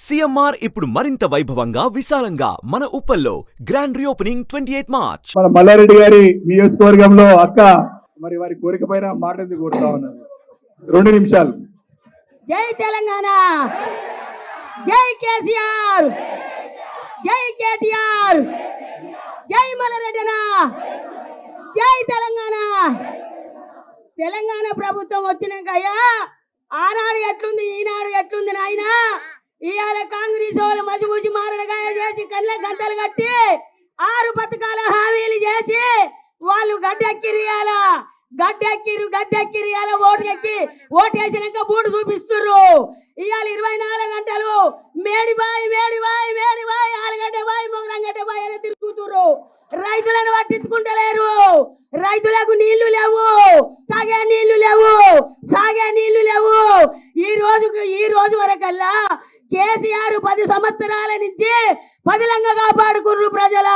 CMR ఇప్పుడు మరింత వైభవంగా విశాలంగా మన ఉప్పల్లో గ్రాండ్ రీఓపెనింగ్ 28 మార్చ్. మన మల్లారెడ్డి గారి నియోజకవర్గంలో అక్క మరి వారి కోరిక పైన మాట ఎందుకు కోరుతా ఉన్నారు? 2 నిమిషాలు. జై తెలంగాణ, జై కేసీఆర్, జై కేటీఆర్, జై మల్లారెడ్డినా, జై తెలంగాణ. తెలంగాణ ప్రభుత్వం వచ్చినాక అయ్యా ఆనాడు ఎట్లుంది ఈనాడు ఎట్లుంది నాయన. ఇవాళ కాంగ్రెస్ వాళ్ళు మసిమూసి మారడగాయ చేసి కళ్ళ గంటలు కట్టి 6 పథకాల హామీలు చేసి వాళ్ళు గడ్డెక్కిరు ఓటేసినాక బూడు చూపిస్తుర్రు. ఇవాళ 24 గంటలు మేడిబాయి ఆలుగడ్డ బాయి మొగరంగడ్డ బాయి అని తిరుగుతుర్రు. రైతులను పట్టించుకుంటలేరు. రైతులకు నీళ్లు లేవు, తాగే నీళ్లు లేవు, సాగే నీళ్లు లేవు. ఈ రోజు వరకల్లా కేసీఆర్ 10 సంవత్సరాల నుంచి పదిలంగా కాపాడుకుర్రు ప్రజల.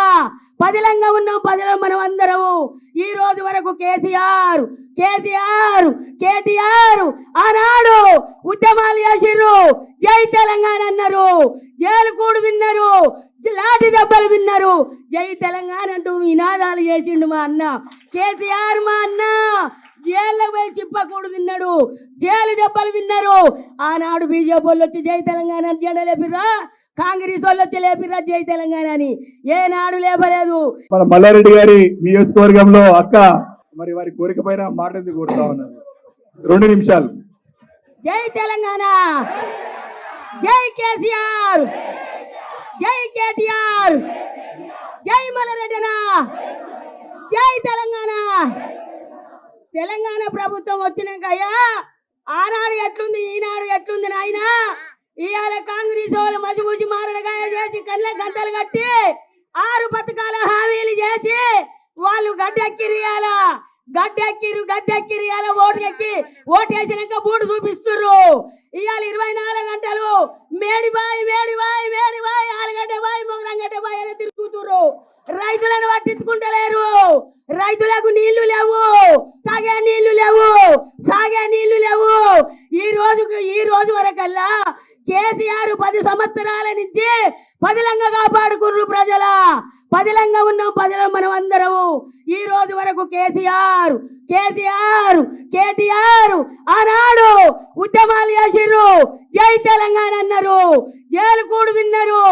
పదిలంగా ఉన్నాం ప్రజలు మనం అందరం. ఈ రోజు వరకు కేటీఆర్ ఆనాడు ఉద్యమాలు చేసిర్రు, జై తెలంగాణ అన్నారు, జైలుకూడు విన్నారు, లాఠీ దెబ్బలు విన్నారు, జై తెలంగాణ అంటూ నినాదాలు చేసిండు మా అన్న కేసీఆర్. మా అన్న జైల్లో పోయి చిప్పకూడు తిన్నాడు, జైలు దెబ్బలు తిన్నారు. ఆనాడు బీజేపీ వాళ్ళు వచ్చి జై తెలంగాణ అని జెండా లేపిర్రా, కాంగ్రెస్ వాళ్ళు వచ్చి లేపిర్రా జై తెలంగాణ అని. ఏనాడు లేపలేదు. మన మల్లారెడ్డి గారి నియోజకవర్గంలో అక్క మరి వారి కోరిక పైన మాట ఎందుకు కోరుతా ఉన్నారు? 2 నిమిషాలు. జై తెలంగాణ, జై కేసీఆర్, జై కేటీఆర్, జై మల్లారెడ్డినా, జై తెలంగాణ. తెలంగాణ ప్రభుత్వం వచ్చినాక అయ్యా ఆనాడు ఎట్లుంది ఈనాడు ఎట్లుంది నాయన. ఇవాళ కాంగ్రెస్ వాళ్ళు మసిమూసి మారడగాయ చేసి కళ్ళ గంటలు కట్టి 6 పథకాల హామీలు చేసి వాళ్ళు గడ్డెక్కిరు. ఓటేసినాక బూడు చూపిస్తుర్రు. ఇవాళ 24 గంటలు మేడిబాయి ఆలుగడ్డ బాయి మొగరంగడ్డ బాయి అని తిరుగుతుర్రు. రైతులను పట్టించుకుంటలేరు. రైతులకు నీళ్లు లేవు, తాగే నీళ్లు లేవు, సాగే నీళ్లు లేవు. ఈ రోజు వరకల్లా కేసీఆర్ 10 సంవత్సరాల నుంచి పదిలంగా కాపాడుకుర్రు ప్రజల. పదిలంగా ఉన్నాం ప్రజలు మనం అందరం. ఈ రోజు వరకు కేటీఆర్ ఆనాడు ఉద్యమాలు చేసిర్రు, జై తెలంగాణ అన్నారు, జైలుకూడు విన్నారు,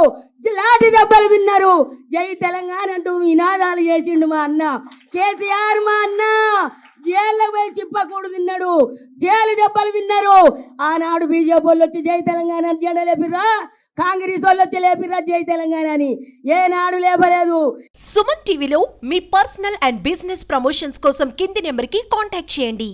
లాఠీ దెబ్బలు విన్నారు, జై తెలంగాణ అంటూ నినాదాలు చేసిండు మా అన్న కేసీఆర్. మా అన్న జైల్లో పోయి చిప్పకూడు తిన్నాడు, జైలు దెబ్బలు తిన్నారు. ఆనాడు బీజేపీ వాళ్ళు వచ్చి జై తెలంగాణ అని జెండా లేపిర్రా, కాంగ్రెస్ వాళ్ళు వచ్చి లేపిర్రా జై తెలంగాణ అని. ఏనాడు లేపలేదు. సుమన్ టీవీలో మీ పర్సనల్ అండ్ బిజినెస్ ప్రమోషన్స్ కోసం కింది నెంబర్కి కాంటాక్ట్ చేయండి.